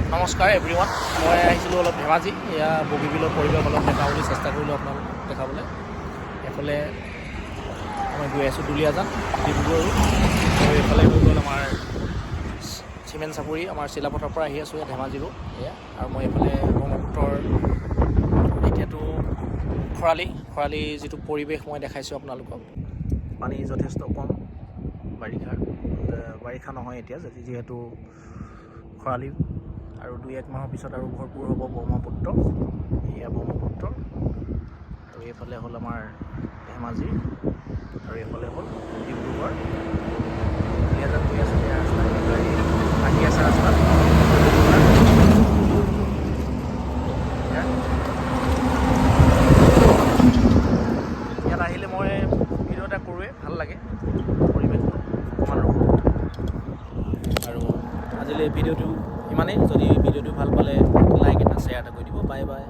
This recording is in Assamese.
নমস্কাৰ এভৰিৱান। মই আহিছিলোঁ অলপ ধেমাজি, এয়া বগীবিলৰ পৰিৱেশ অলপ দেখাবলৈ চেষ্টা কৰিলোঁ আপোনালোকক দেখাবলৈ। এফালে মই গৈ আছোঁ দুলীয়াজান ডিব্ৰুগড়, আৰু এইফালে হৈ গ'ল আমাৰ চিমেণ্ট চাপৰি, আমাৰ চিলাপথাৰৰ পৰা আহি আছোঁ ইয়াত ধেমাজি ৰোড এয়া। আৰু মই এইফালে ব্ৰহ্মপুত্ৰৰ এতিয়াতো খৰালি যিটো পৰিৱেশ মই দেখাইছোঁ আপোনালোকক। পানী যথেষ্ট কম, বাৰিষা নহয় এতিয়া, যিহেতু খৰালি, আৰু 2-1 মাহৰ পিছত আৰু ভৰপূৰ হ'ব ব্ৰহ্মপুত্ৰ। এয়া ব্ৰহ্মপুত্ৰ, আৰু এইফালে হ'ল আমাৰ ধেমাজি, আৰু এইফালে হ'ল ডিব্ৰুগড়। দুলীয়াজান গৈ আছোঁ, এয়া ৰাস্তা আহি আছে ৰাস্তাত। ইয়াত আহিলে মই ভিডিঅ' এটা কৰোঁৱেই, ভাল লাগে পৰিৱেশটো অকণমান ৰখোঁ। আৰু আজিলৈ ভিডিঅ'টো ইমানেই। যদি ভিডিঅ'টো ভাল পালে লাইক এটা শ্বেয়াৰ এটা কৰি দিব। Bye bye.